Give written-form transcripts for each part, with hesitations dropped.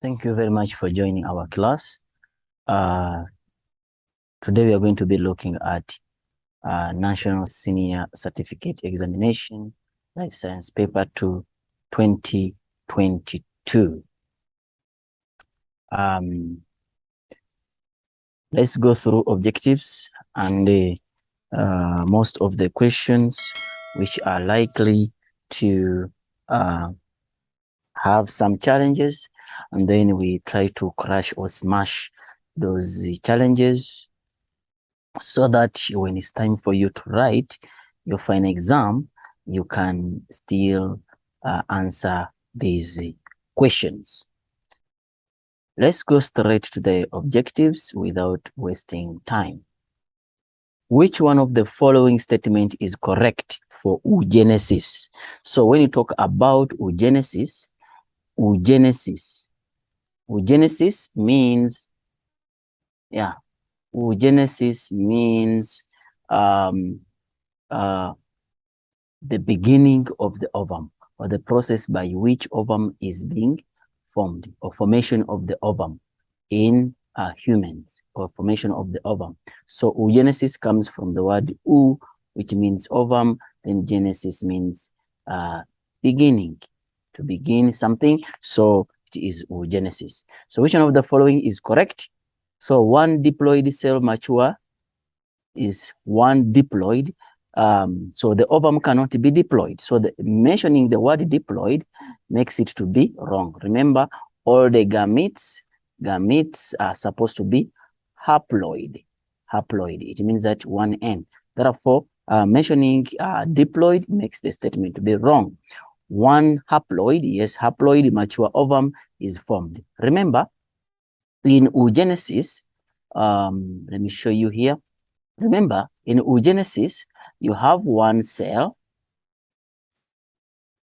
Thank you very much for joining our class. Today we are going to be looking at National Senior Certificate Examination, Life Science Paper 2, 2022. Let's go through objectives and most of the questions which are likely to have some challenges, and then we try to crush or smash those challenges so that when it's time for you to write your final exam, you can still answer these questions. Let's go straight to the objectives without wasting time. Which one of the following statement is correct for oogenesis? So when you talk about oogenesis means, oogenesis means the beginning of the ovum, or the process by which ovum is being formed, or formation of the ovum in humans, or formation of the ovum. So oogenesis comes from the word oo, which means ovum, then genesis means beginning, to begin something. So it is oogenesis. So which one of the following is correct? So one diploid cell mature is one diploid. So the ovum cannot be diploid. So mentioning the word diploid makes it to be wrong. Remember, all the gametes are supposed to be haploid. It means that one end. Therefore, mentioning diploid makes the statement to be wrong. One haploid, yes, haploid mature ovum is formed. Remember, in oogenesis, let me show you here. Remember, in oogenesis, you have one cell.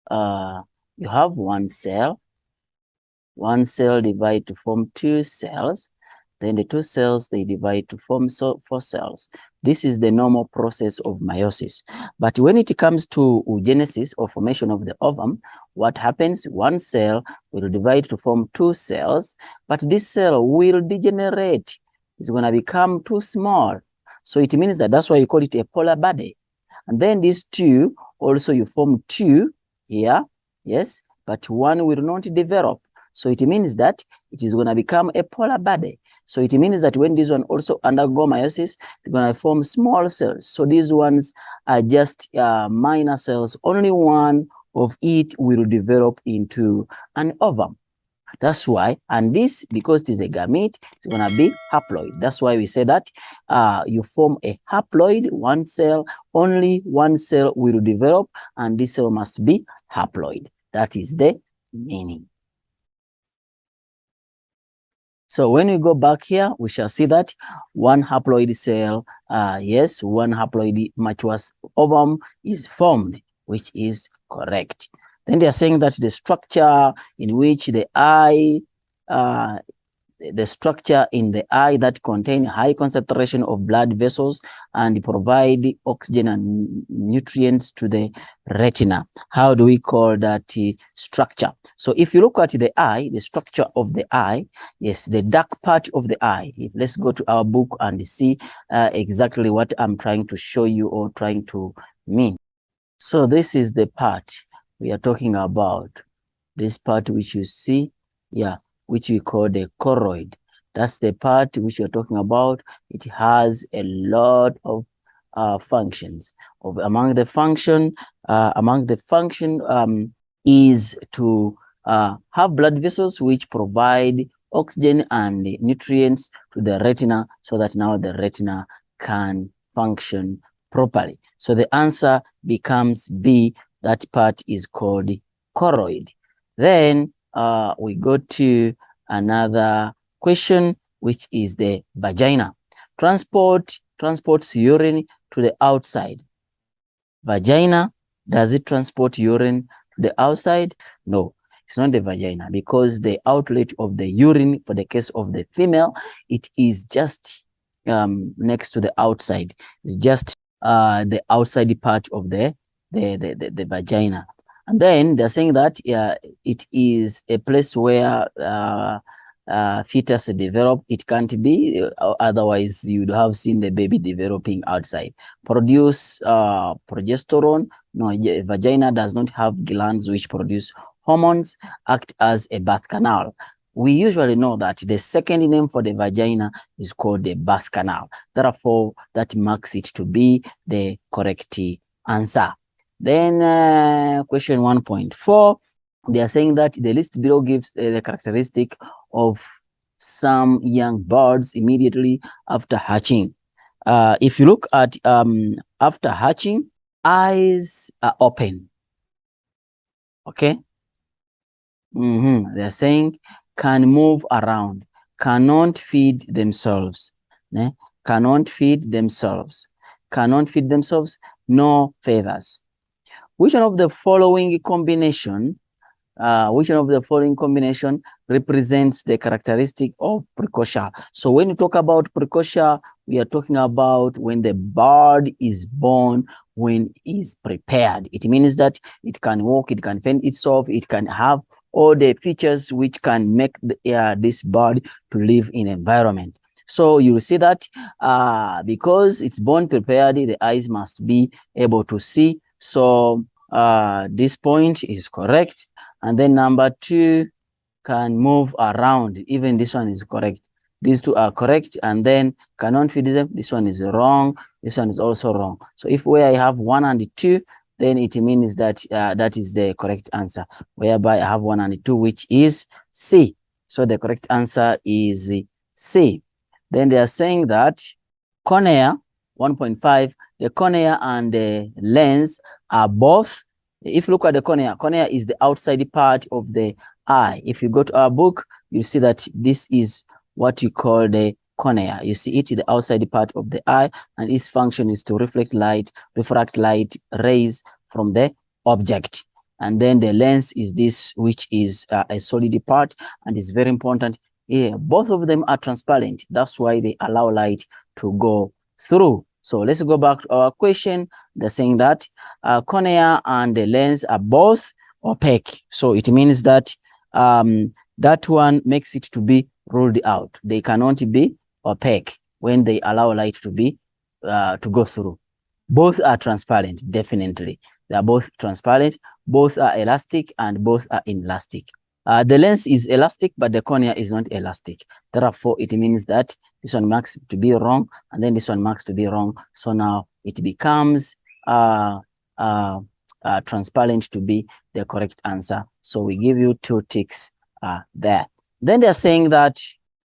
One cell divide to form two cells. Then the two cells, they divide to form 4 cells. This is the normal process of meiosis. But when it comes to oogenesis, or formation of the ovum, what happens? One cell will divide to form 2 cells, but this cell will degenerate. It's going to become too small. So it means that's why you call it a polar body. And then these two, also you form 2 here, yes, but one will not develop. So it means that it is going to become a polar body. So it means that when this one also undergo meiosis, they're going to form small cells. So these ones are just minor cells. Only one of it will develop into an ovum. That's why, and this, because it is a gamete, it's going to be haploid. That's why we say that you form a haploid, one cell, only one cell will develop, and this cell must be haploid. That is the meaning. So when we go back here, we shall see that one haploid cell, yes, one haploid mature ovum is formed, which is correct. Then they are saying that the structure in which the eye, the structure in the eye that contain high concentration of blood vessels and provide oxygen and nutrients to the retina. How do we call that structure? So if you look at the eye, the structure of the eye, yes, the dark part of the eye. Let's go to our book and see exactly what I'm trying to show you or trying to mean. So this is the part we are talking about. This part which you see, which we call the choroid. That's the part which you're talking about. It has a lot of functions. Among the function is to have blood vessels which provide oxygen and nutrients to the retina, so that now the retina can function properly. So the answer becomes B. That part is called choroid. Then we go to another question, which is the vagina. Transports urine to the outside. Vagina, does it transport urine to the outside? No, it's not the vagina, because the outlet of the urine, for the case of the female, it is just next to the outside. It's just the outside part of the vagina. And then they're saying that it is a place where fetus develop. It can't be, otherwise you'd have seen the baby developing outside. Produce progesterone. No, vagina does not have glands which produce hormones, act as a birth canal. We usually know that the second name for the vagina is called the birth canal. Therefore, that marks it to be the correct answer. Then question 1.4, they are saying that the list below gives the characteristic of some young birds immediately after hatching. If you look at after hatching, eyes are open. Okay. They're saying can move around, cannot feed themselves, cannot feed themselves, no feathers. Which one of the following combination represents the characteristic of precocia? So when you talk about precocia, we are talking about when the bird is born, when it is prepared. It means that it can walk, it can fend itself, it can have all the features which can make this bird to live in environment. So you will see that because it's born prepared, the eyes must be able to see. So this point is correct. And then number 2, can move around. Even this one is correct. These two are correct. And then cannot feed them. This one is wrong. This one is also wrong. So if where I have 1 and 2, then it means that that is the correct answer. Whereby I have 1 and 2, which is C. So the correct answer is C. Then they are saying that cornea, 1.5, the cornea and the lens are both. If you look at the cornea is the outside part of the eye. If you go to our book, you see that this is what you call the cornea. You see it, the outside part of the eye, and its function is to refract light rays from the object. And then the lens is this, which is a solid part and is very important. Yeah, both of them are transparent. That's why they allow light to go through. So let's go back to our question. They're saying that cornea and the lens are both opaque. So it means that that one makes it to be ruled out. They cannot be opaque when they allow light to be to go through. Both are transparent, definitely. They are both transparent, both are elastic, and both are inelastic. The lens is elastic, but the cornea is not elastic. Therefore, it means that this one marks to be wrong, and then this one marks to be wrong. So now it becomes transparent to be the correct answer. So we give you 2 ticks there. Then they're saying that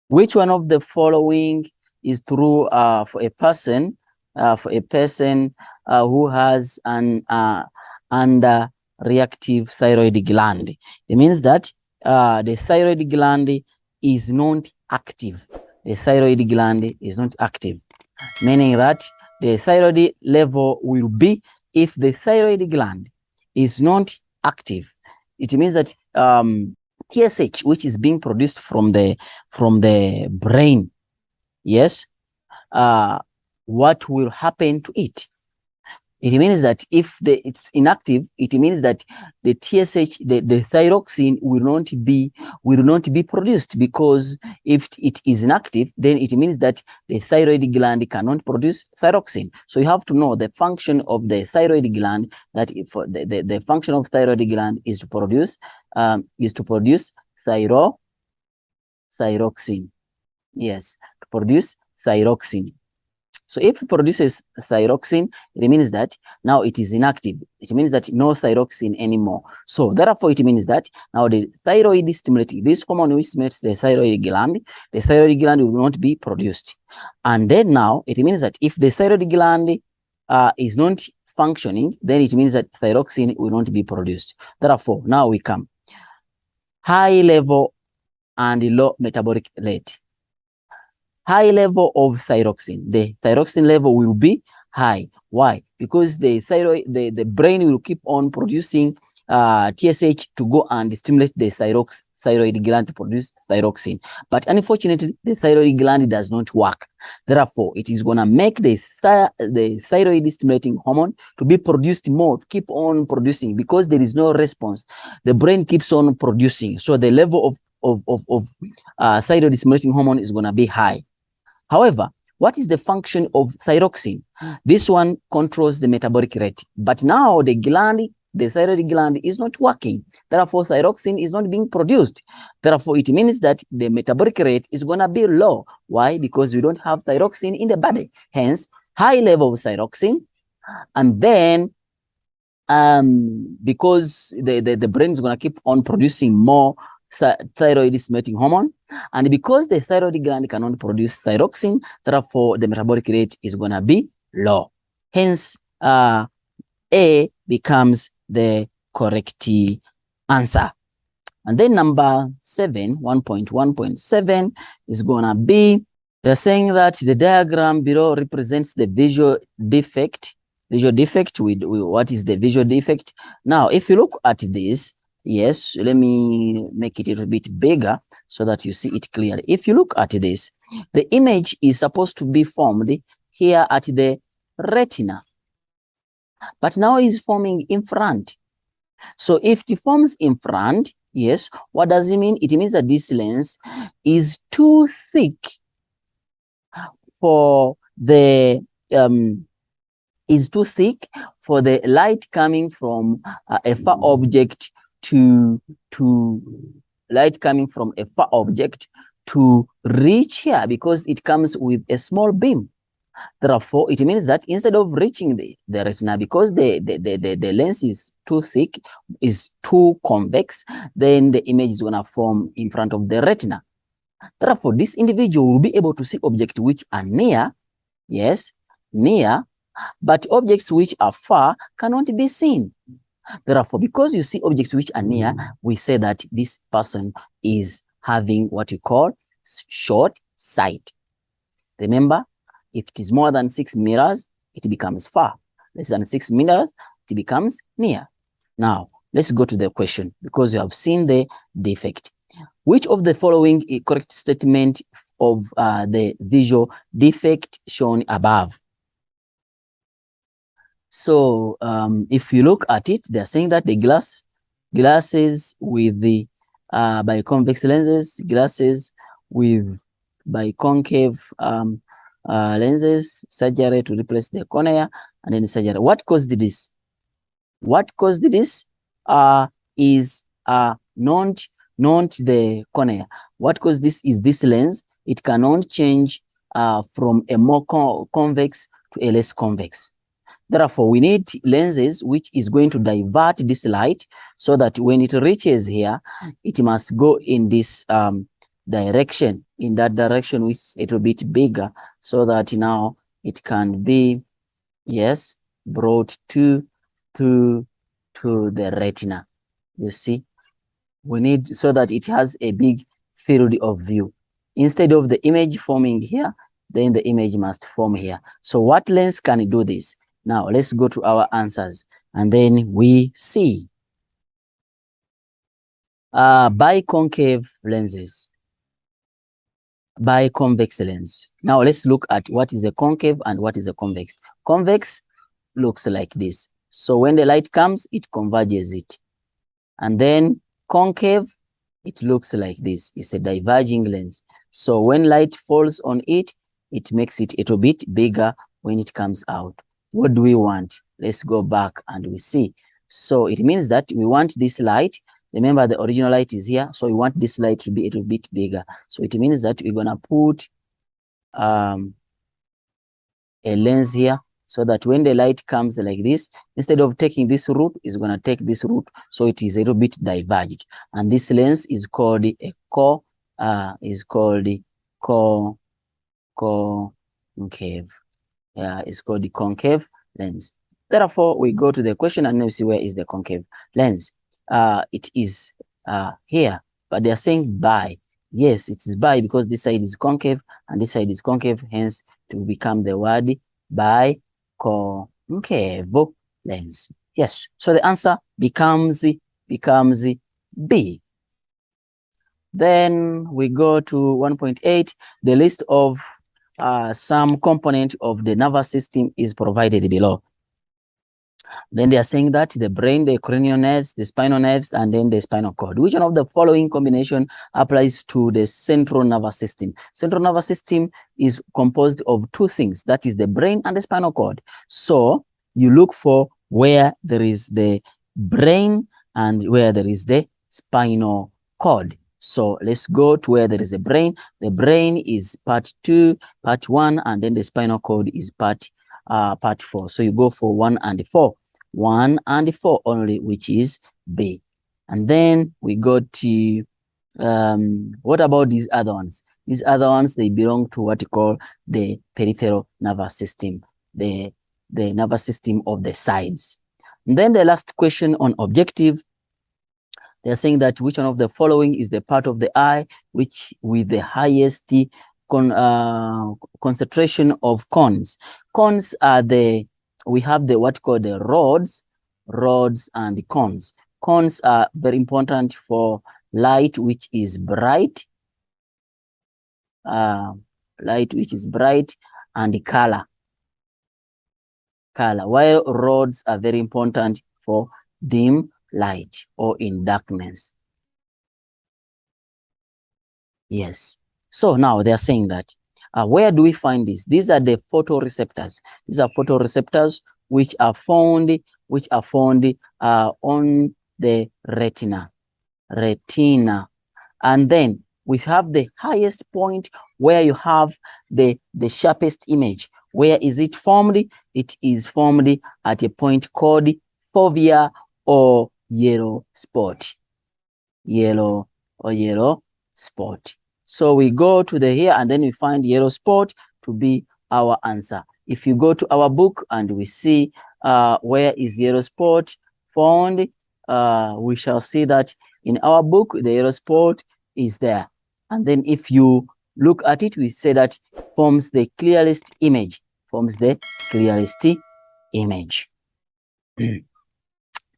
which one of the following is true for a person who has an underreactive thyroid gland. It means that the thyroid gland is not active. The thyroid gland is not active, meaning that the thyroid level will be, if the thyroid gland is not active, it means that TSH, which is being produced from the brain, yes, what will happen to it? It means that if it's inactive, it means that the TSH, the thyroxine will not be produced, because if it is inactive, then it means that the thyroid gland cannot produce thyroxine. So you have to know the function of the thyroid gland, that if the function of thyroid gland is to produce thyroxine. Yes, to produce thyroxine. So if it produces thyroxine, it means that now it is inactive. It means that no thyroxine anymore. So therefore, it means that now the thyroid stimulating, this hormone which stimulates the thyroid gland will not be produced. And then now it means that if the thyroid gland is not functioning, then it means that thyroxine will not be produced. Therefore, now we come high level and low metabolic rate. High level of thyroxine, the thyroxine level will be high. Why? Because the brain will keep on producing TSH to go and stimulate the thyroid gland to produce thyroxine. But unfortunately, the thyroid gland does not work. Therefore, it is going to make the thyroid stimulating hormone to be produced more, to keep on producing, because there is no response. The brain keeps on producing. So the level of thyroid stimulating hormone is going to be high. However, what is the function of thyroxine? This one controls the metabolic rate. But now the thyroid gland is not working. Therefore, thyroxine is not being produced. Therefore, it means that the metabolic rate is going to be low. Why? Because we don't have thyroxine in the body. Hence, high level of thyroxine. And then, because the brain is going to keep on producing more thyroid stimulating hormone, and because the thyroid gland cannot produce thyroxine, therefore the metabolic rate is going to be low. Hence, A becomes the correct answer. And then number 7, 1.1.7 is going to be, they're saying that the diagram below represents the visual defect. Visual defect, with what is the visual defect? Now, if you look at this, yes, let me make it a little bit bigger so that you see it clearly. If you look at this, the image is supposed to be formed here at the retina, but now it's forming in front. So if it forms in front, yes, what does it mean? It means that this lens is too thick for the light coming from a far object to reach here, because it comes with a small beam. Therefore, it means that instead of reaching the retina, because the lens is too thick, is too convex, then the image is going to form in front of the retina. Therefore, this individual will be able to see objects which are near, yes, near, but objects which are far cannot be seen. Therefore, because you see objects which are near, we say that this person is having what you call short sight. Remember, if it is more than 6 meters, it becomes far. Less than 6 meters, it becomes near. Now, let's go to the question, because you have seen the defect. Which of the following is correct statement of the visual defect shown above? So, if you look at it, they're saying that the glasses with the biconvex lenses, glasses with biconcave lenses, surgery to replace the cornea, and then surgery. What caused this? What caused this is not the cornea. What caused this is this lens. It cannot change from a more convex to a less convex. Therefore, we need lenses which is going to divert this light, so that when it reaches here, it must go in this direction, in that direction, which is a little bit bigger, so that now it can be, yes, brought to the retina. You see, we need, so that it has a big field of view. Instead of the image forming here, then the image must form here. So what lens can do this? Now, let's go to our answers, and then we see biconcave lenses, biconvex lens. Now, let's look at what is a concave and what is a convex. Convex looks like this. So when the light comes, it converges it. And then concave, it looks like this. It's a diverging lens. So when light falls on it, it makes it a little bit bigger when it comes out. What do we want? Let's go back and we see. So it means that we want this light. Remember, the original light is here. So we want this light to be a little bit bigger. So it means that we're going to put a lens here, so that when the light comes like this, instead of taking this route, it's going to take this route. So it is a little bit diverged. And this lens is called a concave. It's called the concave lens. Therefore, we go to the question and now see where is the concave lens. It is here, but they are saying bi. Yes, it is bi, because this side is concave and this side is concave, hence to become the word biconcave lens. Yes, so the answer becomes B. Then we go to 1.8. The list of some component of the nervous system is provided below. Then they are saying that the brain, the cranial nerves, the spinal nerves, and then the spinal cord. Which one of the following combination applies to the central nervous system? Central nervous system is composed of two things, that is the brain and the spinal cord. So you look for where there is the brain and where there is the spinal cord. So let's go to where there is a brain. The brain is part 2, part 1, and then the spinal cord is part 4. So you go for 1 and 4. 1 and 4 only, which is B. And then we go to what about these other ones? These other ones, they belong to what you call the peripheral nervous system, the nervous system of the sides. And then the last question on objective, they're saying that which one of the following is the part of the eye which with the highest concentration of cones. Cones are we have the what called the rods and cones. Cones are very important for light which is bright, and color, while rods are very important for dim light or in darkness. Yes. So now they are saying that where do we find this? These are the photoreceptors. These are photoreceptors which are found on the retina. And then we have the highest point where you have the sharpest image. Where is it formed? It is formed at a point called fovea or yellow spot. Yellow spot. So we go to the here and then we find yellow spot to be our answer. If you go to our book and we see where is yellow spot found, we shall see that in our book the yellow spot is there. And then if you look at it, we say that forms the clearest image.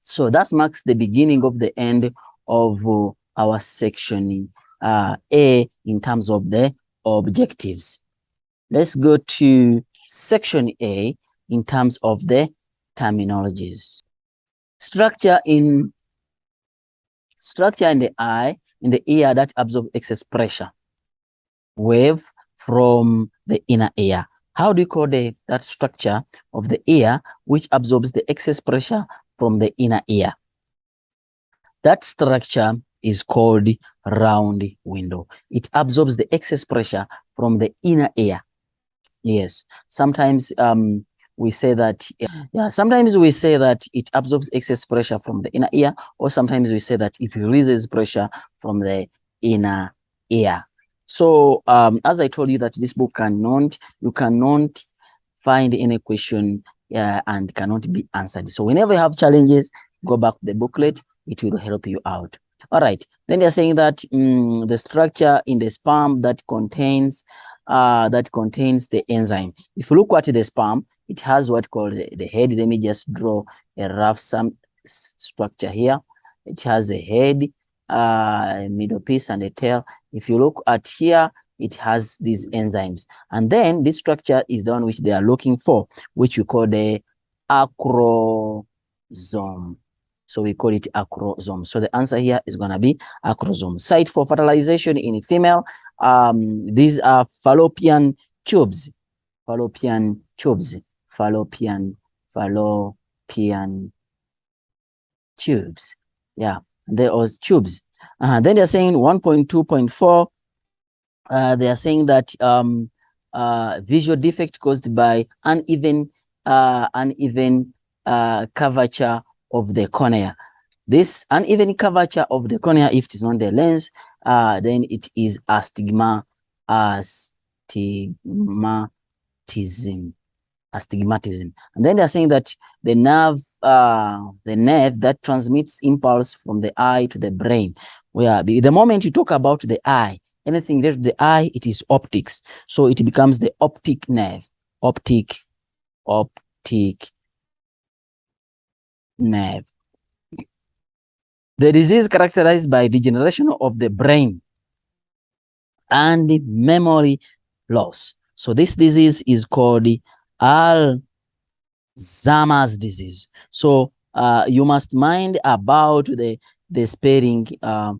So that marks the beginning of the end of our section A in terms of the objectives. Let's go to section A in terms of the terminologies. Structure in the eye, in the ear that absorb excess pressure. Wave from the inner ear. How do you call that structure of the ear which absorbs the excess pressure from the inner ear? That structure is called round window. It absorbs the excess pressure from the inner ear. Yes, sometimes we say that, sometimes we say that it absorbs excess pressure from the inner ear, or sometimes we say that it releases pressure from the inner ear. So as I told you that this book you cannot find any question and cannot be answered. So whenever you have challenges, go back to the booklet, it will help you out. All right, then they're saying that the structure in the sperm that contains the enzyme. If you look at the sperm, it has what called the head. Let me just draw a rough structure here. It has a head, a middle piece, and a tail. If you look at here, it has these enzymes. And then this structure is the one which they are looking for, which we call the acrosome. So we call it acrosome. So the answer here is going to be acrosome. Site for fertilization in female. These are fallopian tubes. Fallopian tubes. Yeah, there are tubes. Then they're saying 1.2.4. They are saying that visual defect caused by uneven curvature of the cornea. This uneven curvature of the cornea, if it is on the lens, then it is astigmatism. And then they're saying that the nerve that transmits impulse from the eye to the brain, where the moment you talk about the eye, anything related to the eye, it is optics. So it becomes the optic nerve. Optic nerve. The disease characterized by degeneration of the brain. and memory loss. So this disease is called Alzheimer's disease. So you must mind about the spelling of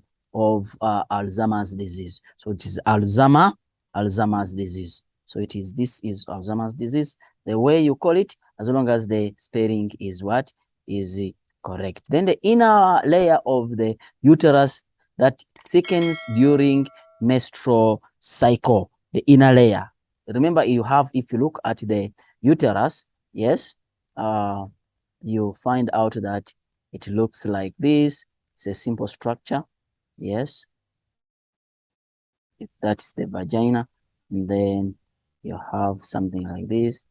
Alzheimer's disease. So it is Alzheimer's disease. So this is Alzheimer's disease. The way you call it, as long as the spelling is what is correct. Then the inner layer of the uterus that thickens during menstrual cycle, the inner layer. Remember, if you look at the uterus, yes, you find out that it looks like this. It's a simple structure. Yes, that's the vagina. And then you have something like this.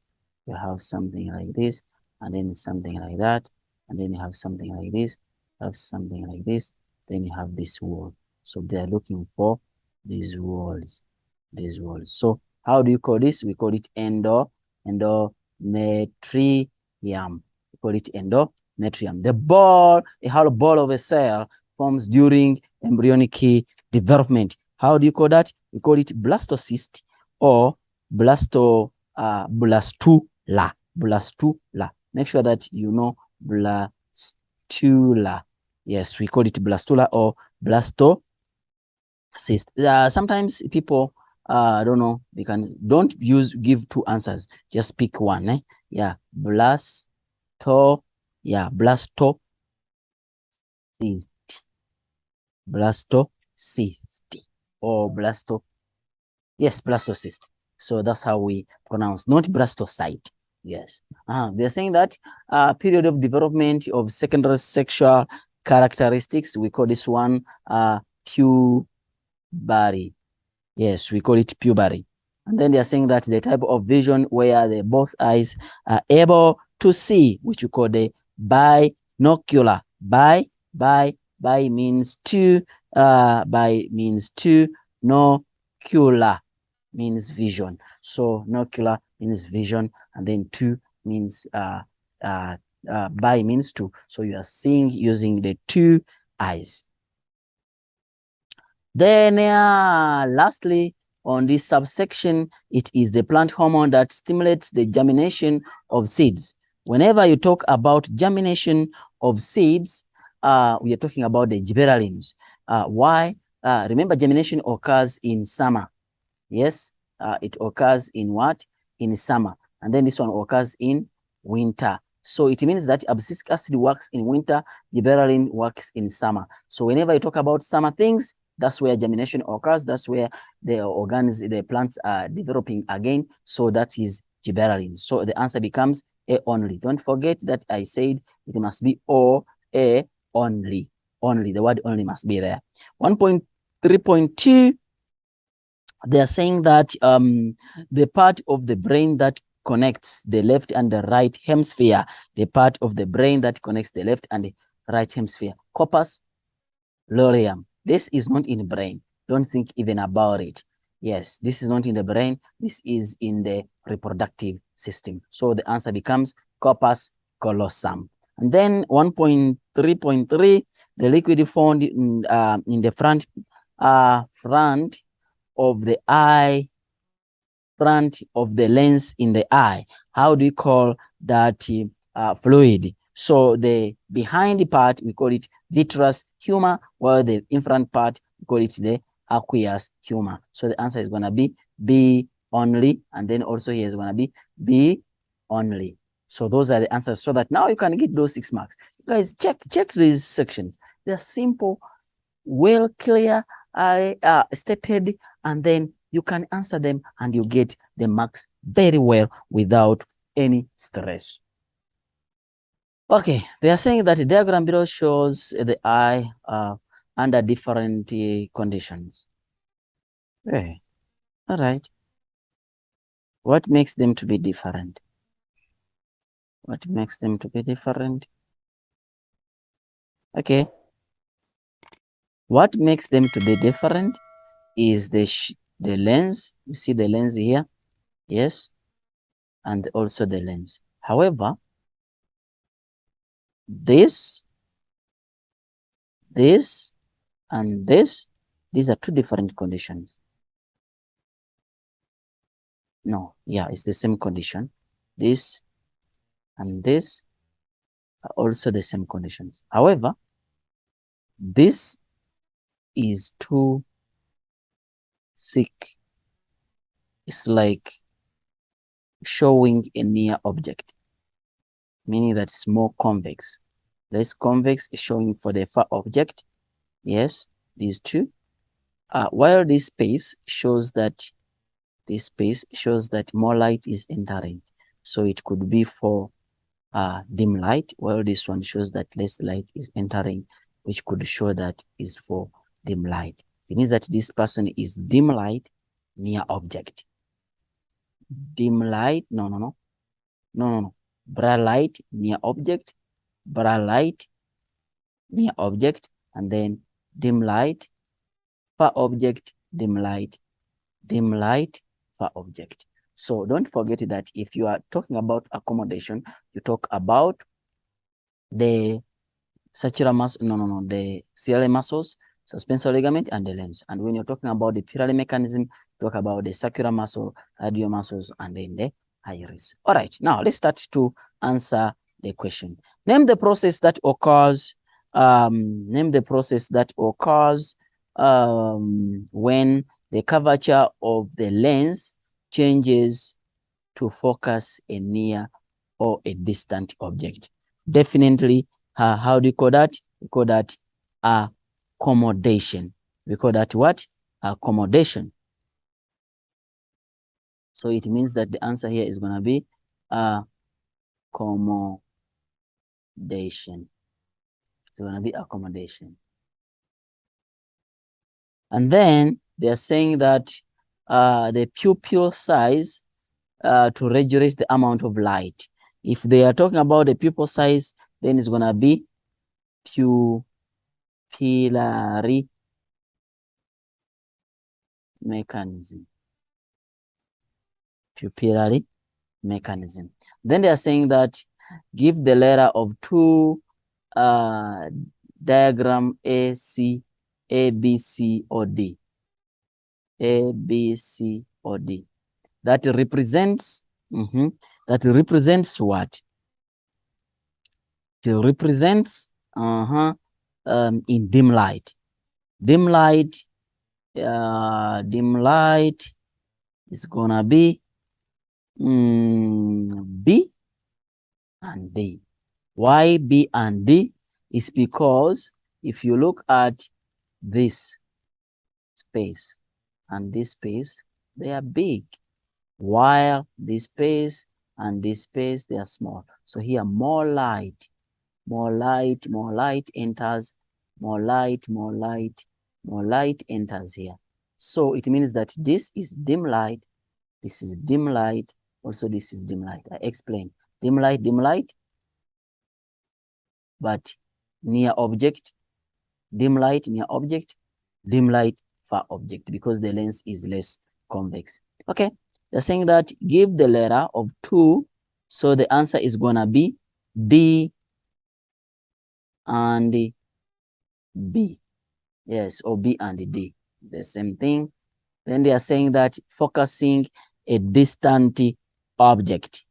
You have something like this, and then something like that, and then you have something like this. You have something like this. Then you have this wall. So they are looking for these walls. These walls. So how do you call this? We call it endometrium. We call it endometrium. The ball, a hollow ball of a cell forms during embryonic development. How do you call that? We call it blastocyst or blastula. Blastula. Make sure that you know blastula. Yes, we call it blastula or blastocyst. Sometimes people don't know, don't give two answers, just pick one. Yeah, blastocyst or blastocyst. So that's how we pronounce, not blastocyte. Yes. They're saying that period of development of secondary sexual characteristics, we call this one puberty. Yes, we call it puberty. And then they are saying that the type of vision where both eyes are able to see, which we call the binocular. Bi means two. Bi means two. Nocular means vision. So nocular means vision, and then two means bi means two. So you are seeing using the two eyes. Then lastly, on this subsection, it is the plant hormone that stimulates the germination of seeds. Whenever you talk about germination of seeds, we are talking about the gibberellins. Why? Remember, germination occurs in summer. Yes, it occurs in what? In summer. And then this one occurs in winter. So it means that abscisic acid works in winter, gibberellin works in summer. So whenever you talk about summer things, that's where germination occurs. That's where the plants are developing again. So that is gibberellin. So the answer becomes A only. Don't forget that I said it must be O, A only. Only. The word only must be there. 1.3.2, they are saying that the part of the brain that connects the left and the right hemisphere, the part of the brain that connects the left and the right hemisphere, corpus luteum. This is not in the brain. Don't think even about it. Yes, this is not in the brain. This is in the reproductive system. So the answer becomes corpus callosum. And then 1.3.3, the liquid found in the front of the eye, front of the lens in the eye. How do you call that fluid? So the behind part, we call it vitreous humor, while the in front part, we call it the aqueous humor. So the answer is going to be B only, and then also here is going to be B only. So those are the answers, so that now you can get those 6 marks. You guys, check these sections. They're simple, well clear, stated, and then you can answer them and you get the marks very well without any stress. Okay, they are saying that the diagram below shows the eye under different conditions. Okay, all right. What makes them to be different? What makes them to be different? Okay. What makes them to be different is the lens. You see the lens here? Yes. And also the lens. However, this, and this, these are two different conditions. No, yeah, it's the same condition. This and this are also the same conditions. However, this is too thick. It's like showing a near object, meaning that it's more convex. Less convex is showing for the far object. Yes, these two. While this space shows that more light is entering. So it could be for dim light, while this one shows that less light is entering, which could show that is for dim light. It means that this person is dim light near object. Dim light, no. Bright light near object, bright light near object, and then dim light, far object, dim light, far object. So don't forget that if you are talking about accommodation, you talk about the sacral muscle, the ciliary muscles, suspensory ligament, and the lens. And when you're talking about the pyrale mechanism, talk about the sacral muscle, radial muscles, and then the iris. All right, now let's start to answer the question. Name the process that occurs. When the curvature of the lens changes to focus a near or a distant object. Definitely, how do you call that? We call that accommodation. We call that what? Accommodation. So it means that the answer here is going to be accommodation. It's going to be accommodation. And then they're saying that the pupil size to regulate the amount of light. If they are talking about the pupil size, then it's going to be pupillary mechanism. Pupillary mechanism. Then they are saying that give the letter of two diagram A, B, C, or D. A, B, C, or D. That represents what? It represents in dim light. Dim light is gonna be B and D. Why B and D? Is because if you look at this space and this space, they are big, while this space and this space, they are small. So here, more light enters, more light enters here. So it means that this is dim light, this is dim light, also this is dim light. I explain. Dim light, but near object, dim light near object, dim light far object, because the lens is less convex. Okay, they're saying that give the letter of 2, so the answer is gonna be D and B. Yes, or B and D, the same thing. Then they are saying that focusing a distant object,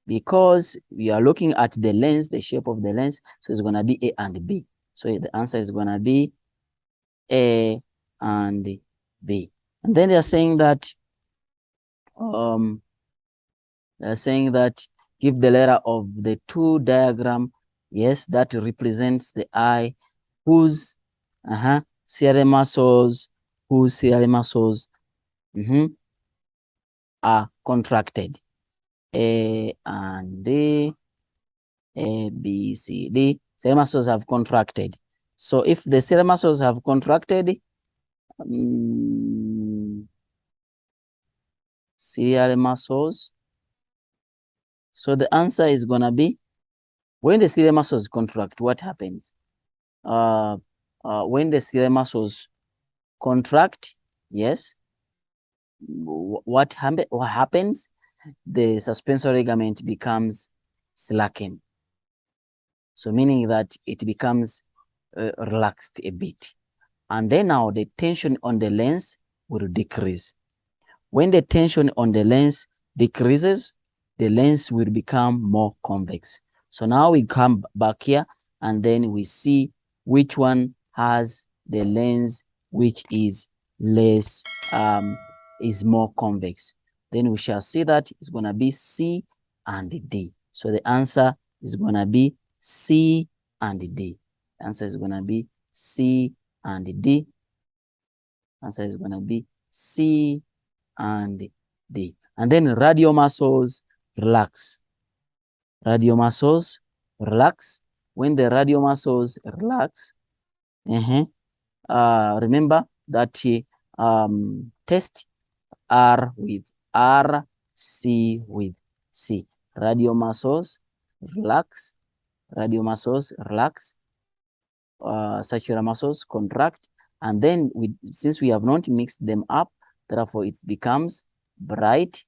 because we are looking at the lens, the shape of the lens, so it's going to be A and B. So the answer is going to be A and B. And then they are saying that give the letter of the 2 diagram, yes, that represents the eye, whose ciliary muscles, are contracted. A and D, A, B, C, D. Ciliary muscles have contracted. So if the ciliary muscles have contracted, ciliary muscles, so the answer is going to be, when the ciliary muscles contract, what happens? When the ciliary muscles contract, yes, what happens? The suspensory ligament becomes slackened. So meaning that it becomes relaxed a bit. And then now the tension on the lens will decrease. When the tension on the lens decreases, the lens will become more convex. So now we come back here and then we see which one has the lens which is less, is more convex. Then we shall see that it's going to be C and D. So the answer is going to be C and D. The answer is going to be C and D. Answer is going to be C and D. And then radial muscles relax. Radial muscles relax. When the radial muscles relax, remember that test R with R, C with C. Radial muscles relax. Radial muscles relax. Circular muscles contract. And then since we have not mixed them up, therefore it becomes bright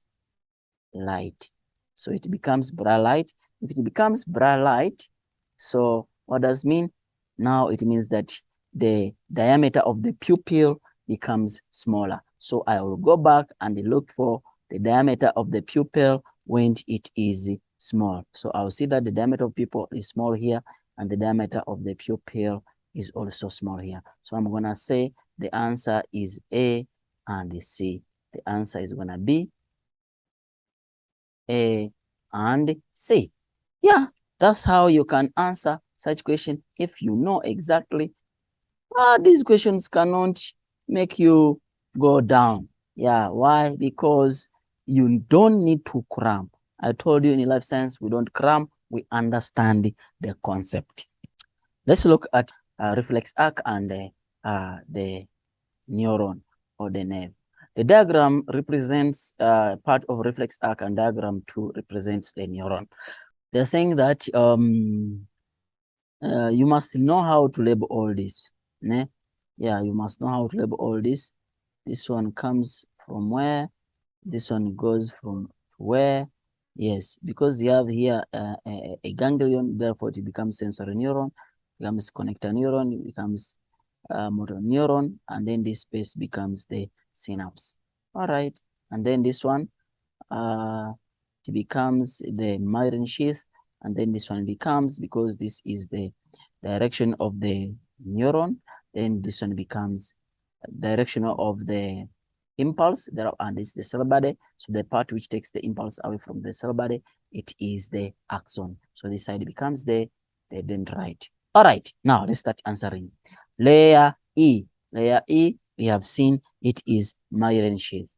light. So it becomes bright light. If it becomes bright light, so what does it mean? Now it means that the diameter of the pupil becomes smaller. So I will go back and look for the diameter of the pupil when it is small. So I'll see that the diameter of pupil is small here, and the diameter of the pupil is also small here. So I'm going to say the answer is A and C. The answer is going to be A and C. Yeah, that's how you can answer such question if you know exactly. These questions cannot make you go down. Yeah, why? Because you don't need to cram. I told you in life science, we don't cram, we understand the concept. Let's look at reflex arc and the neuron or the nerve. The diagram represents part of reflex arc, and diagram 2 represents the neuron. They're saying that you must know how to label all this. Ne? Yeah, you must know how to label all this. This one comes from where? This one goes from where? Yes, because you have here a ganglion, therefore it becomes sensory neuron, becomes connector neuron, it becomes motor neuron, and then this space becomes the synapse. All right, and then this one, it becomes the myelin sheath, and then this one becomes, because this is the direction of the neuron, then this one becomes direction of the impulse there, and this is the cell body. So the part which takes the impulse away from the cell body, it is the axon. So this side becomes the dendrite. All right, now let's start answering. Layer E. Layer E, we have seen it is myelin sheath.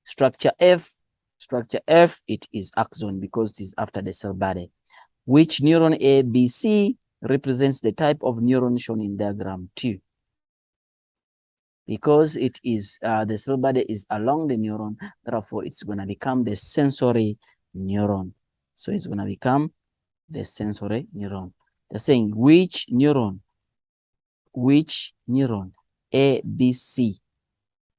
Structure F. Structure F, it is axon because it is after the cell body. Which neuron A, B, C represents the type of neuron shown in diagram 2? Because it is the cell body is along the neuron, therefore it's going to become the sensory neuron. So it's going to become the sensory neuron. They're saying which neuron A, B, C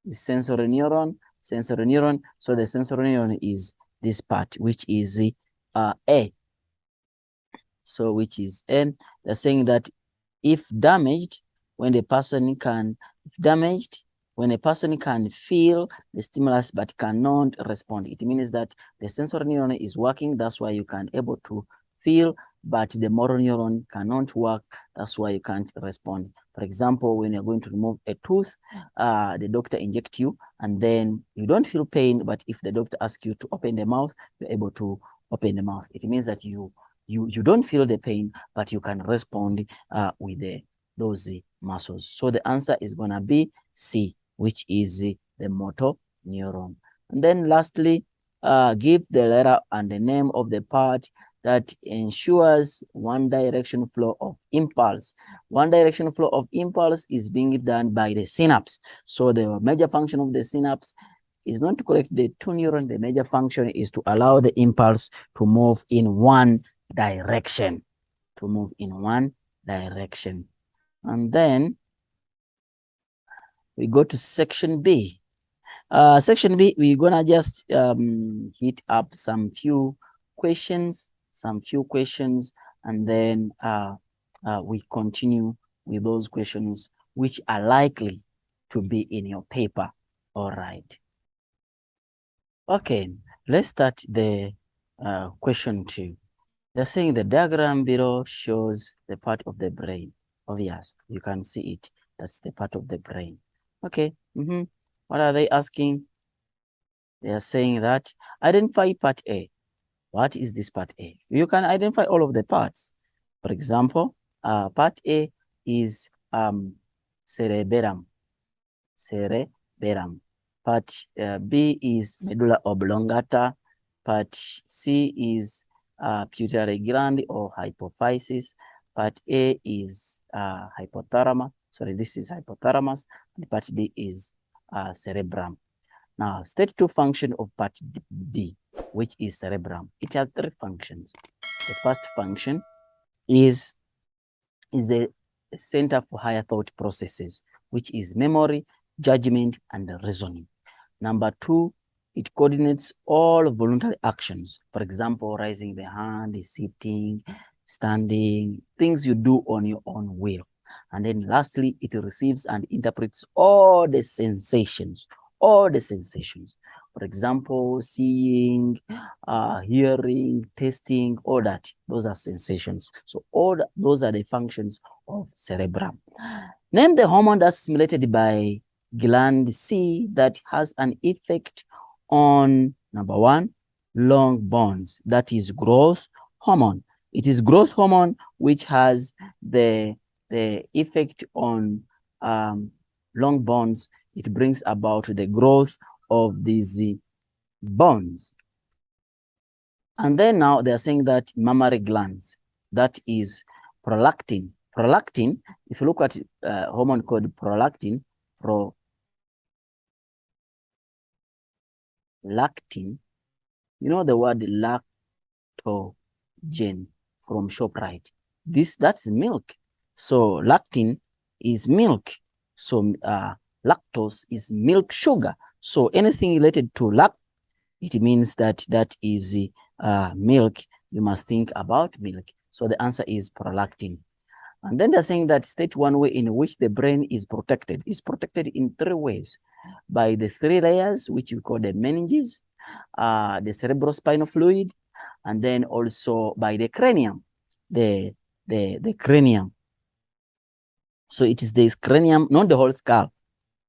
is sensory neuron. Sensory neuron. So the sensory neuron is this part, which is A. So which is N. They're saying that if damaged, when a person can feel the stimulus but cannot respond, it means that the sensory neuron is working. That's why you can able to feel, but the motor neuron cannot work. That's why you can't respond. For example, when you're going to remove a tooth, the doctor injects you, and then you don't feel pain, but if the doctor asks you to open the mouth, you're able to open the mouth. It means that you don't feel the pain, but you can respond with those muscles. So the answer is going to be C, which is the motor neuron. And then lastly, give the letter and the name of the part that ensures one direction flow of impulse. One direction flow of impulse is being done by the synapse. So the major function of the synapse is not to connect the two neurons. The major function is to allow the impulse to move in one direction. And then we go to section B. Section B, we're gonna just hit up some few questions, and then we continue with those questions which are likely to be in your paper. All right. Okay, let's start the question 2. They're saying the diagram below shows the part of the brain. Obvious, you can see it. That's the part of the brain. Okay. What are they asking? They are saying that identify part A. What is this part A? You can identify all of the parts. For example, part A is cerebellum. Cerebellum. Part B is medulla oblongata. Part C is pituitary gland or hypophysis. Part A is hypothalamus. Sorry, this is hypothalamus. And part D is cerebrum. Now, state 2 function of part D, which is cerebrum. It has 3 functions. The first function is the center for higher thought processes, which is memory, judgment, and reasoning. Number 2, it coordinates all voluntary actions. For example, raising the hand, sitting, standing, things you do on your own will. And then lastly, it receives and interprets all the sensations. For example, seeing, hearing, tasting, all that. Those are sensations. So those are the functions of cerebrum. Name the hormone that's stimulated by gland C that has an effect on, number 1, long bones. That is growth hormone. It is growth hormone which has the effect on long bones. It brings about the growth of these bones. And then now they're saying that mammary glands, that is prolactin. Prolactin, if you look at hormone called prolactin, you know the word lactogen from ShopRite. That's milk. So lactin is milk. So lactose is milk sugar. So anything related to it means that is milk. You must think about milk. So the answer is prolactin. And then they're saying that state 1 way in which the brain is protected in 3 ways. By the 3 layers, which we call the meninges, the cerebrospinal fluid, and then also by the cranium, the cranium. So it is this cranium, not the whole skull,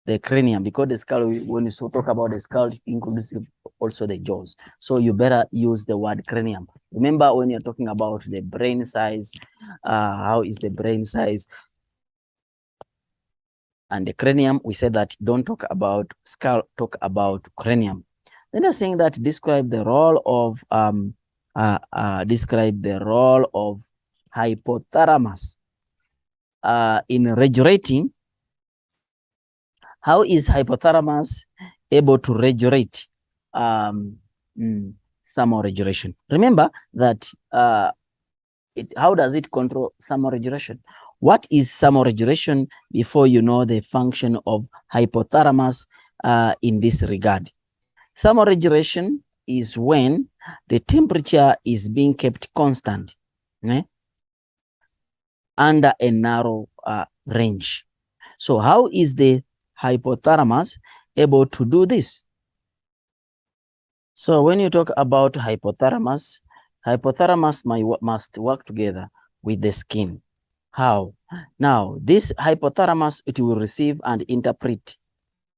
the cranium, because the skull, when you talk about the skull, it includes also the jaws. So you better use the word cranium. Remember, when you're talking about the brain size, how is the brain size? And the cranium, we said that don't talk about skull, talk about cranium. Then they're saying that describe the role of hypothalamus in regulating. How is hypothalamus able to regulate thermoregulation? Remember that how does it control thermoregulation? What is thermoregulation before you know the function of hypothalamus in this regard? Thermoregulation is when the temperature is being kept constant under a narrow range. So how is the hypothalamus able to do this? So when you talk about hypothalamus must work together with the skin. How? Now, this hypothalamus, it will receive and interpret.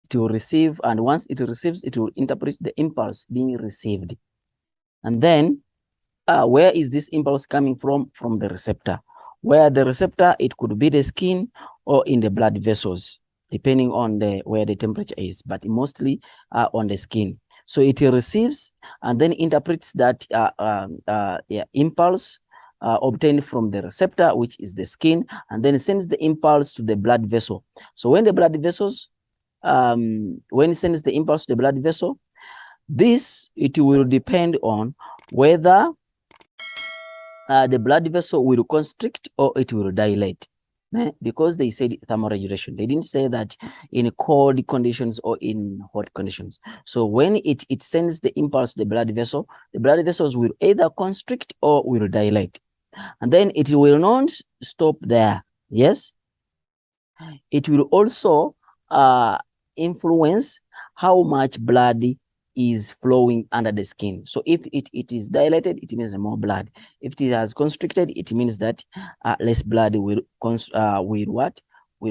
It will receive, and once it receives, it will interpret the impulse being received. And then, where is this impulse coming from? From the receptor. Where the receptor, it could be the skin or in the blood vessels, depending on where the temperature is, but mostly on the skin. So it receives and then interprets that impulse obtained from the receptor, which is the skin, and then sends the impulse to the blood vessel. So when the blood vessels, when it sends the impulse to the blood vessel, it will depend on whether the blood vessel will constrict or it will dilate. Because they said thermoregulation, they didn't say that in cold conditions or in hot conditions. So when it sends the impulse to the blood vessels will either constrict or will dilate. And then it will not stop there. Yes, it will also influence how much blood is flowing under the skin. So if it is dilated, it means more blood. If it has constricted, it means that less blood will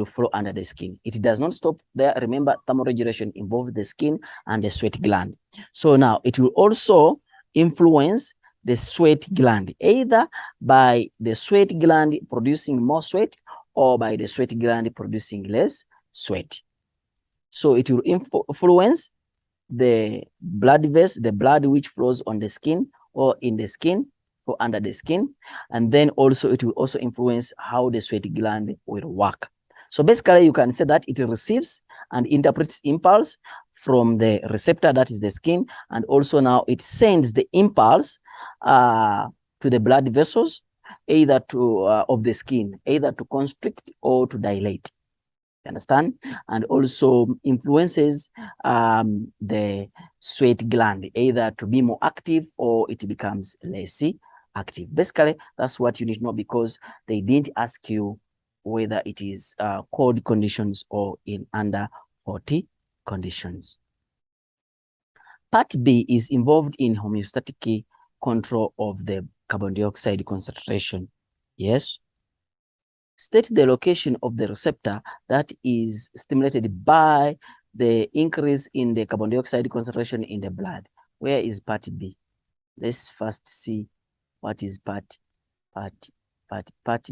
flow under the skin. It does not stop there. Remember, thermoregulation involves the skin and the sweat gland. So now it will also influence the sweat gland, either by the sweat gland producing more sweat or by the sweat gland producing less sweat. So it will influence the blood vessel, the blood which flows on the skin or in the skin or under the skin. And then also it will also influence how the sweat gland will work. So basically you can say that it receives and interprets impulse from the receptor, that is the skin, and also now it sends the impulse to the blood vessels, either to of the skin, either to constrict or to dilate. You understand? And also influences the sweat gland, either to be more active or it becomes less active. Basically, that's what you need to know, because they didn't ask you whether it is cold conditions or in under hot conditions. Part B is involved in homeostatic control of the carbon dioxide concentration. Yes. State the location of the receptor that is stimulated by the increase in the carbon dioxide concentration in the blood. Where is part B? Let's first see what is part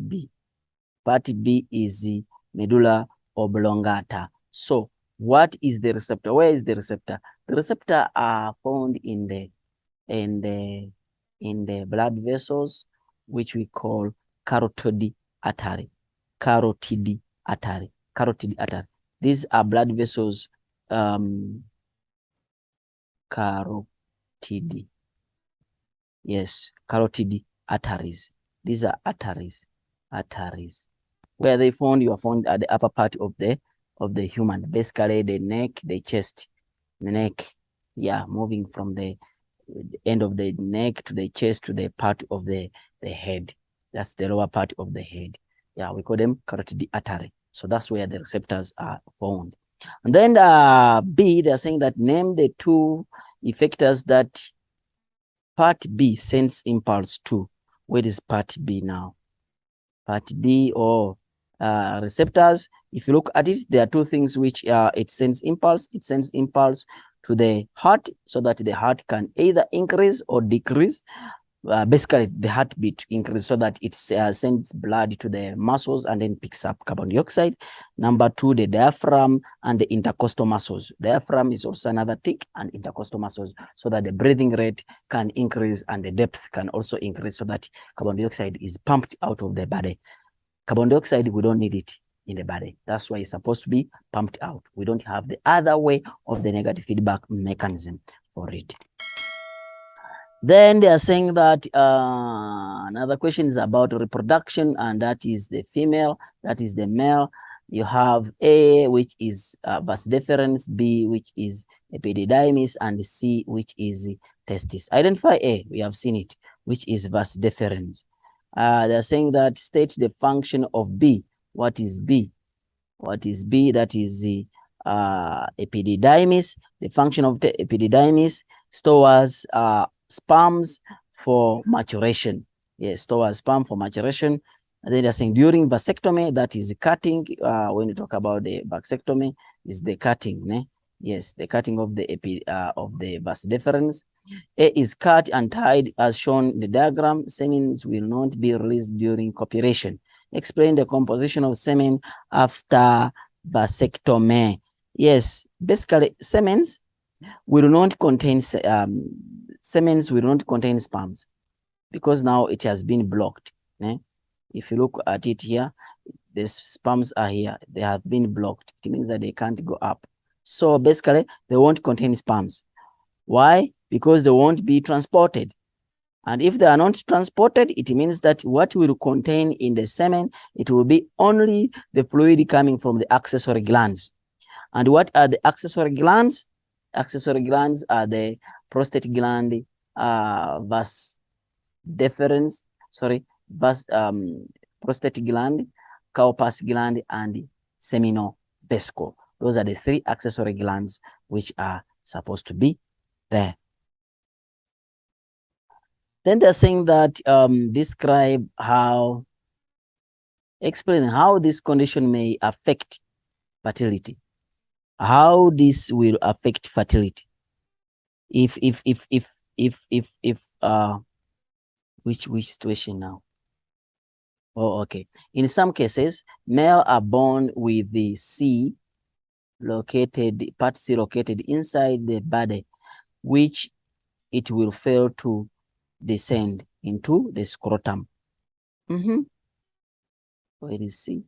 B. Part B is the medulla oblongata. So what is the receptor? Where is the receptor? The receptor are found in the blood vessels, which we call carotid artery. Carotid artery. These are blood vessels, carotid. Yes, carotid arteries. These are arteries. Where they found? You are found at the upper part of the human, basically the neck, the chest, the neck. Yeah, moving from the end of the neck to the chest to the part of the head. That's the lower part of the head. Yeah, we call them carotid artery. So that's where the receptors are found. And then B, they're saying that name the two effectors that part B sends impulse to. Where is part B now? Part B or receptors. If you look at it, there are two things which it sends impulse. It sends impulse to the heart so that the heart can either increase or decrease. Basically, the heartbeat increase so that it sends blood to the muscles and then picks up carbon dioxide. Number two, the diaphragm and the intercostal muscles. Diaphragm is also another tick, and intercostal muscles, so that the breathing rate can increase and the depth can also increase so that carbon dioxide is pumped out of the body. Carbon dioxide, we don't need it in the body. That's why it's supposed to be pumped out. We don't have the other way of the negative feedback mechanism for it. Then they are saying that another question is about reproduction, and that is the female, that is the male. You have A, which is vas deferens, B, which is epididymis, and C, which is testis. Identify A, we have seen it, which is vas deferens. They're saying that state the function of B. What is B? What is B? That is the epididymis. The function of the epididymis stores sperms for maturation. Yes, stores sperm for maturation. And then they're saying during vasectomy, that is cutting. When you talk about the vasectomy, is the cutting, né? Yes, the cutting of the vas deferens. A is cut and tied as shown in the diagram. Semen will not be released during copulation. Explain the composition of semen after vasectomy. Yes, basically semens will not contain sperms because now it has been blocked. Eh? If you look at it here, the sperms are here. They have been blocked. It means that they can't go up. So basically, they won't contain sperms. Why? Because they won't be transported. And if they are not transported, it means that what will contain in the semen, it will be only the fluid coming from the accessory glands. And what are the accessory glands? Accessory glands are the prostate gland, vas deferens, prostate gland, Cowper's gland, and seminal vesicles. Those are the three accessory glands which are supposed to be there. Then they're saying that explain how this condition may affect fertility. How this will affect fertility. Which situation now? Oh, okay. In some cases, male are born with the part C located inside the body, which it will fail to descend into the scrotum. Where is C?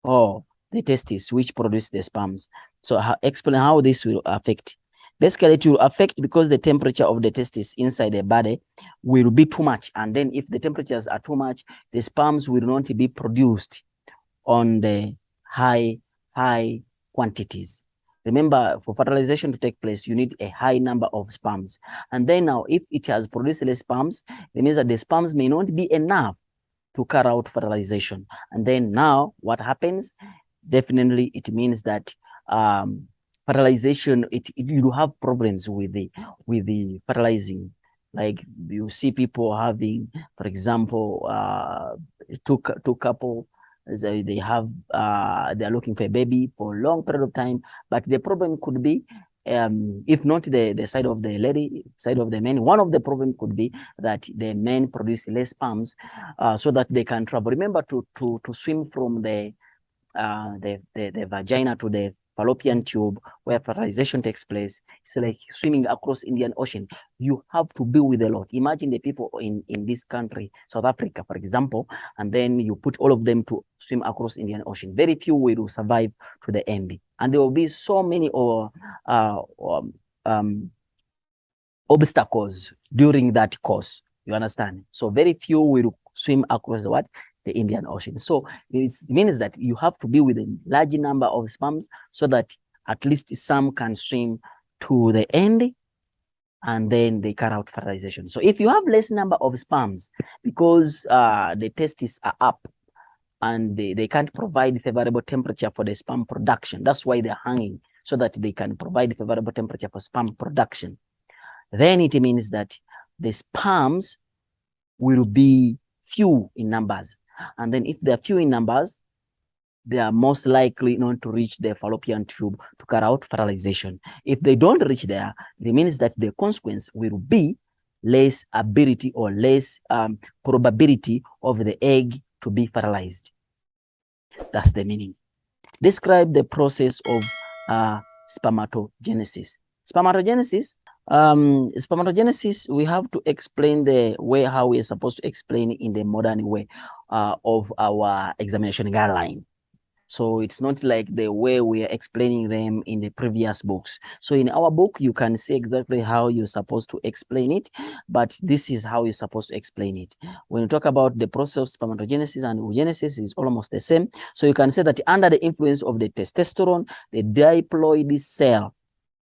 Oh, the testes, which produce the sperms. So explain how this will affect. Basically, it will affect because the temperature of the testes inside the body will be too much. And then if the temperatures are too much, the sperms will not be produced on the high quantities. Remember, for fertilization to take place, you need a high number of sperms. And then now, if it has produced less sperms, it means that the sperms may not be enough to carry out fertilization. And then now, what happens? Definitely, it means that fertilization, you have problems with the fertilizing. Like you see people having, for example, two couple. They are looking for a baby for a long period of time, but the problem could be, if not the side of the lady, side of the man, one of the problem could be that the men produce less sperms, so that they can travel. Remember, to swim from the vagina to the fallopian tube where fertilization takes place. It's like swimming across Indian Ocean. You have to be with a lot. Imagine the people in this country, South Africa, for example, and then you put all of them to swim across Indian Ocean. Very few will survive to the end. And there will be so many obstacles during that course. You understand? So very few will swim across the Indian Ocean. So it means that you have to be with a large number of sperms so that at least some can swim to the end, and then they carry out fertilization. So if you have less number of sperms because the testes are up and they can't provide favorable temperature for the sperm production, that's why they're hanging, so that they can provide favorable temperature for sperm production. Then it means that the sperms will be few in numbers. And then if they're few in numbers, they are most likely not to reach the fallopian tube to carry out fertilization. If they don't reach there, it means that the consequence will be less ability or less probability of the egg to be fertilized. That's the meaning. Describe the process of spermatogenesis. Spermatogenesis, we have to explain the way how we are supposed to explain in the modern way of our examination guideline. So it's not like the way we are explaining them in the previous books. So in our book, you can see exactly how you're supposed to explain it, but this is how you're supposed to explain it. When you talk about the process of spermatogenesis and oogenesis, is almost the same. So you can say that under the influence of the testosterone, the diploid cell,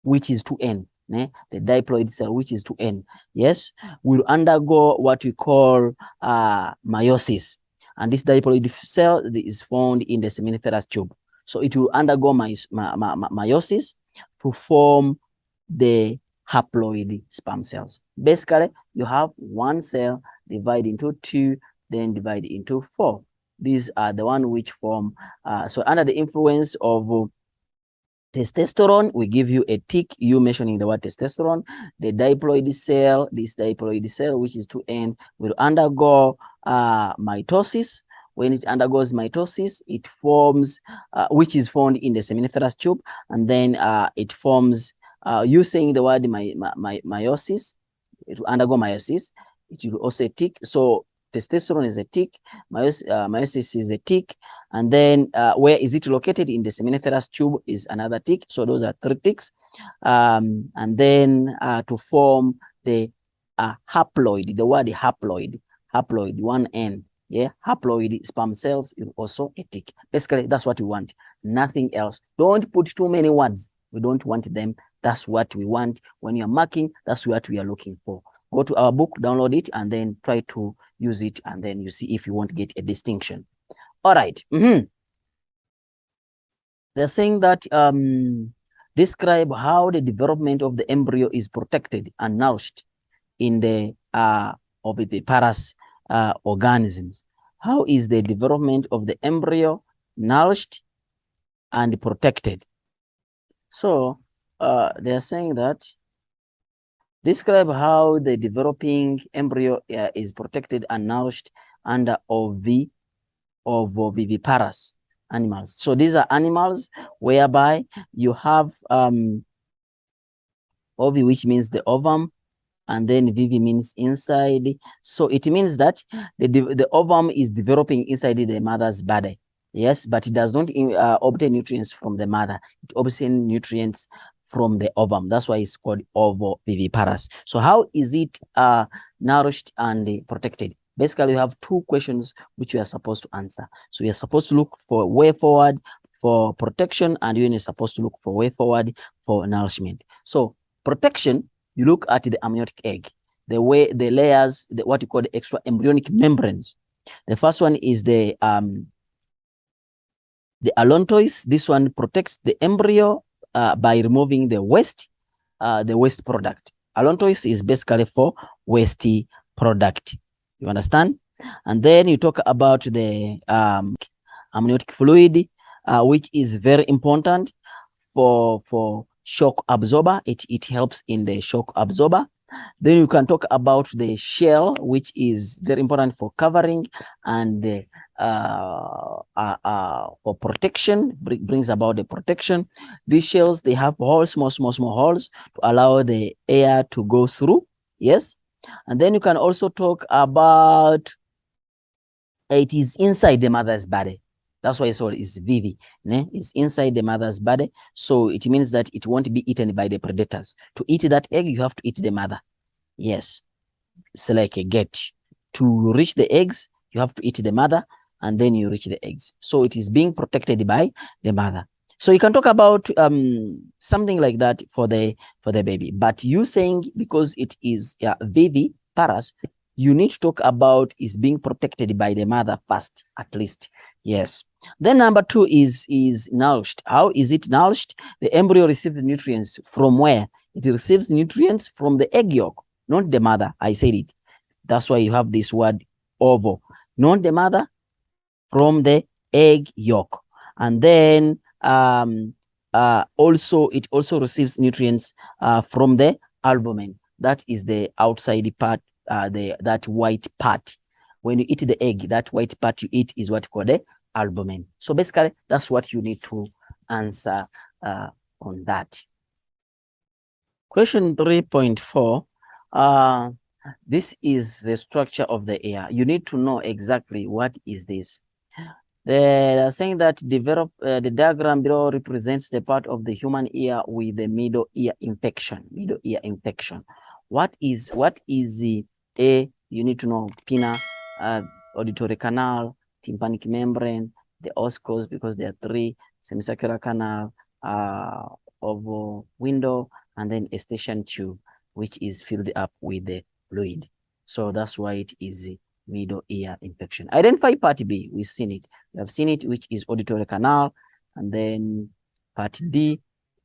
which is 2N, the diploid cell, which is 2N, yes, will undergo what we call meiosis. And this diploid cell is found in the seminiferous tube. So it will undergo meiosis to form the haploid sperm cells. Basically, you have one cell divided into 2, then divided into 4. These are the one which form, so under the influence of testosterone, we give you a tick, you mentioning the word testosterone. The diploid cell, this diploid cell, which is 2N, will undergo mitosis. When it undergoes mitosis, it forms, which is found in the seminiferous tube, and then it forms, you saying the word meiosis, it will undergo meiosis. It will also tick. So testosterone is a tick, meiosis is a tick, and then where is it located? In the seminiferous tube is another tick. So those are 3 ticks. And then to form the haploid, the word haploid, 1N, yeah, haploid sperm cells is also a tick. Basically, that's what we want, nothing else. Don't put too many words. We don't want them. That's what we want. When you're marking, that's what we are looking for. Go to our book, download it, and then try to use it, and then you see if you want to get a distinction. All right. they're saying that describe how the development of the embryo is protected and nourished in the oviviparous organisms. How is the development of the embryo nourished and protected? So they are saying that describe how the developing embryo is protected and nourished under oviviparous animals. So these are animals whereby you have ovi, which means the ovum, and then vivi means inside. So it means that the ovum is developing inside the mother's body. Yes, but it does not obtain nutrients from the mother. It obtains nutrients from the ovum. That's why it's called ovoviviparous. So how is it nourished and protected? Basically, you have two questions which you are supposed to answer. So you're supposed to look for way forward for protection, and you're supposed to look for way forward for nourishment. So protection, you look at the amniotic egg, the way the layers, what you call the extra embryonic membranes. The first one is the allantois. This one protects the embryo by removing the waste product. Allantois is basically for waste product. You understand? And then you talk about the amniotic fluid, which is very important for shock absorber. It helps in the shock absorber. Then you can talk about the shell, which is very important for covering and for protection, brings about the protection. These shells, they have holes, small holes to allow the air to go through. Yes. And then you can also talk about it is inside the mother's body. That's why it's vivi. It's inside the mother's body. So it means that it won't be eaten by the predators. To eat that egg, you have to eat the mother. Yes. It's like a gate. To reach the eggs, you have to eat the mother, and then you reach the eggs. So it is being protected by the mother. So you can talk about something like that for the baby. But you saying because it is viviparous, you need to talk about is being protected by the mother first, at least. Yes. Then number two is nourished. How is it nourished? The embryo receives nutrients from where? It receives nutrients from the egg yolk, not the mother. I said it. That's why you have this word ovo. Not the mother, from the egg yolk. And then also it also receives nutrients from the albumin. That is the outside part, that white part. When you eat the egg, that white part you eat is what called the albumin. So basically, that's what you need to answer on that. Question 3.4. This is the structure of the ear. You need to know exactly what is this. They are saying that the diagram below represents the part of the human ear with the middle ear infection. Middle ear infection. What is the A? You need to know pinna, auditory canal, tympanic membrane, the oscos, because there are three, semicircular canal, oval window, and then eustachian tube, which is filled up with the fluid. So that's why it is middle ear infection. Identify part B. We've seen it. We have seen it, which is auditory canal, and then part D,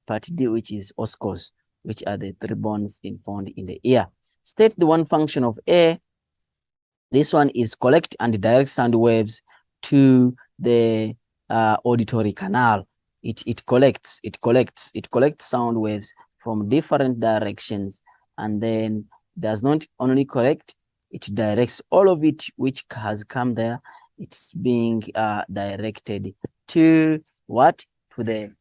which is oscos, which are the three bones found in the ear. State the one function of A. This one is collect and direct sound waves to the auditory canal. It collects sound waves from different directions, and then does not only collect, it directs all of it which has come there. It's being directed to what? To the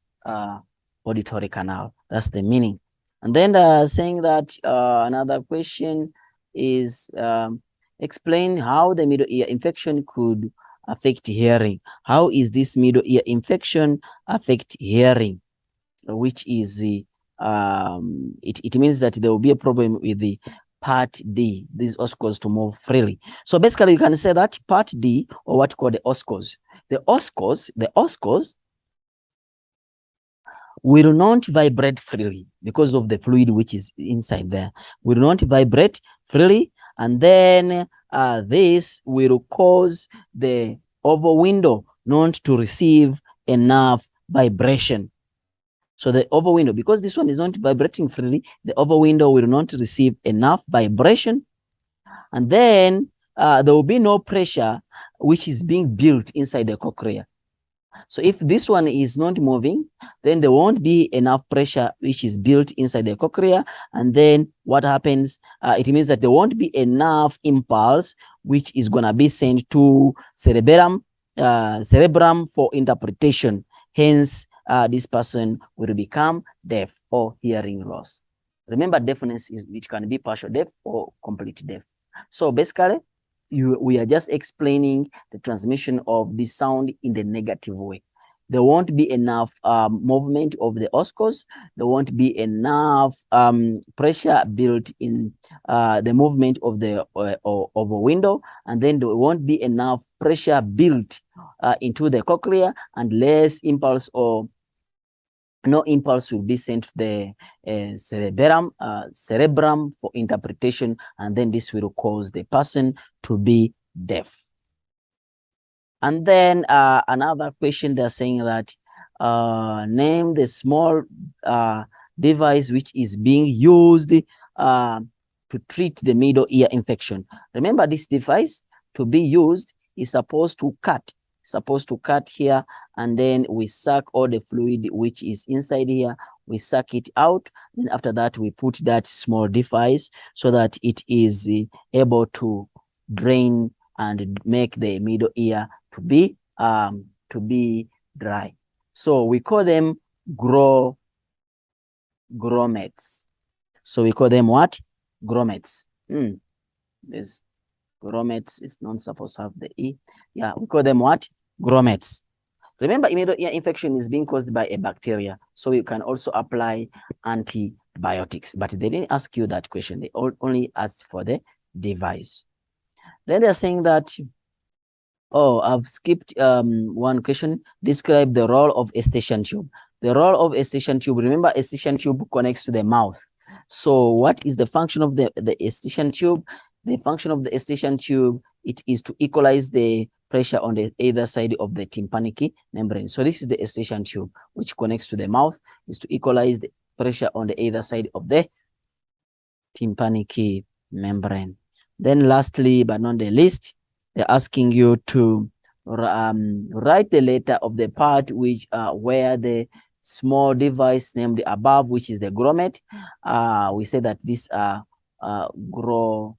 auditory canal. That's the meaning. And then saying that another question is explain how the middle ear infection could affect hearing. How is this middle ear infection affect hearing? Which is it means that there will be a problem with the part D, these oscos to move freely. So basically you can say that part D, or what you call the oscos. The oscos will not vibrate freely because of the fluid which is inside there. Will not vibrate freely, and then this will cause the oval window not to receive enough vibration. So the over window, because this one is not vibrating freely, the over window will not receive enough vibration. And then there will be no pressure which is being built inside the cochlea. So if this one is not moving, then there won't be enough pressure which is built inside the cochlea. And then what happens? It means that there won't be enough impulse which is going to be sent to cerebrum for interpretation. Hence, this person will become deaf or hearing loss. Remember, deafness is which can be partial deaf or complete deaf. So basically, we are just explaining the transmission of the sound in the negative way. There won't be enough movement of the oscars. There won't be enough pressure built in the movement of the of a window, and then there won't be enough pressure built into the cochlea, and less impulse or no impulse will be sent to the cerebrum for interpretation, and then this will cause the person to be deaf. And then another question, they're saying that name the small device which is being used to treat the middle ear infection. Remember, this device to be used is supposed to cut here, and then we suck all the fluid which is inside here. We suck it out, and after that we put that small device so that it is able to drain and make the middle ear to be dry. So we call them grommets. So we call them what? Grommets. This grommets is not supposed to have the E. Yeah, we call them what? Grommets. Remember, middle ear infection is being caused by a bacteria. So you can also apply antibiotics. But they didn't ask you that question. They only asked for the device. Then they're saying that, oh, I've skipped one question. Describe the role of eustachian tube. The role of eustachian tube, remember, eustachian tube connects to the mouth. So what is the function of the eustachian tube? The function of the eustachian tube, it is to equalize the pressure on the either side of the tympanic membrane. So this is the eustachian tube, which connects to the mouth, is to equalize the pressure on the either side of the tympanic membrane. Then lastly, but not the least, they're asking you to write the letter of the part which where the small device named above, which is the grommet. We say that these are grommets,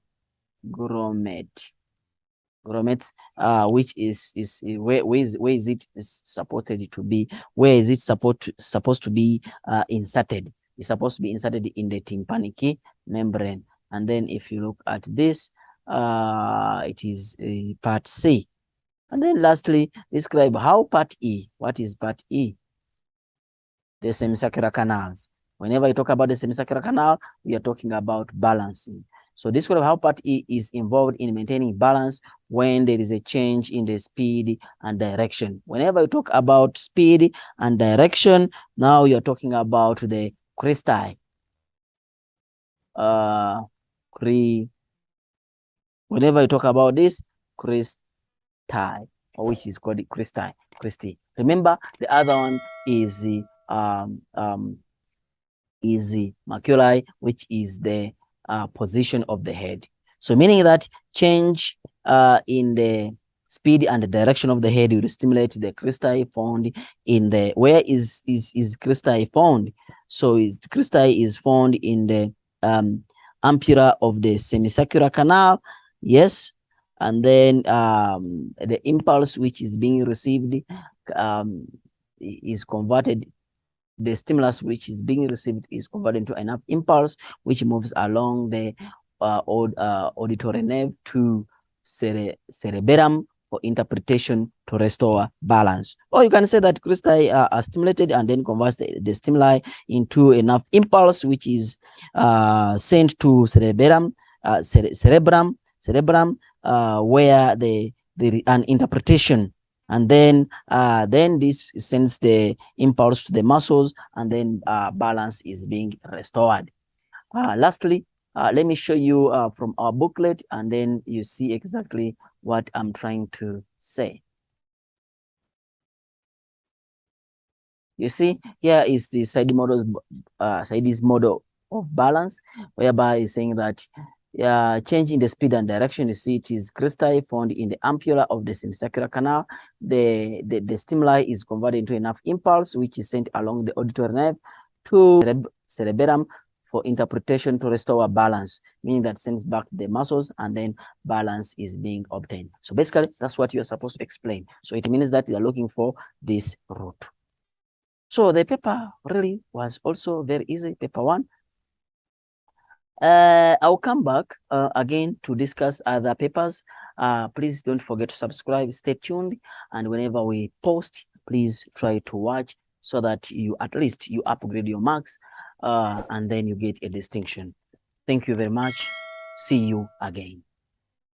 which is where is it supposed to be? Where is it supposed to be inserted? It's supposed to be inserted in the tympanic membrane. And then if you look at this, it is part C. And then lastly, describe how part E. What is part E? The semicircular canals. Whenever you talk about the semicircular canal, we are talking about balancing. So describe how part E is involved in maintaining balance when there is a change in the speed and direction. Whenever you talk about speed and direction, now you're talking about the cristae. Whenever you talk about this, cristae, or which is called cristae. Remember, the other one is the maculae, which is the position of the head. So meaning that change in the speed and the direction of the head will stimulate the cristae found in the, where is cristae found? So cristae is found in the ampulla of the semicircular canal. Yes. And then the impulse which is being received is converted. The stimulus which is being received is converted into enough impulse which moves along the auditory nerve to cerebellum for interpretation to restore balance. Or you can say that cristae are stimulated and then converts the stimuli into enough impulse which is sent to cerebellum, where an interpretation, and then this sends the impulse to the muscles, and then balance is being restored. Lastly, let me show you from our booklet, and then you see exactly what I'm trying to say. You see, here is the Saidi's model of balance, whereby he's saying that change in the speed and direction. You see, it is crystal found in the ampulla of the semicircular canal. The stimuli is converted into enough impulse, which is sent along the auditory nerve to cerebellum for interpretation to restore balance, meaning that sends back the muscles and then balance is being obtained. So basically, that's what you're supposed to explain. So it means that you're looking for this route. So the paper really was also very easy, paper 1. I'll come back again to discuss other papers. Please don't forget to subscribe, stay tuned, and whenever we post, please try to watch so that you at least you upgrade your marks and then you get a distinction. Thank you very much. See you again.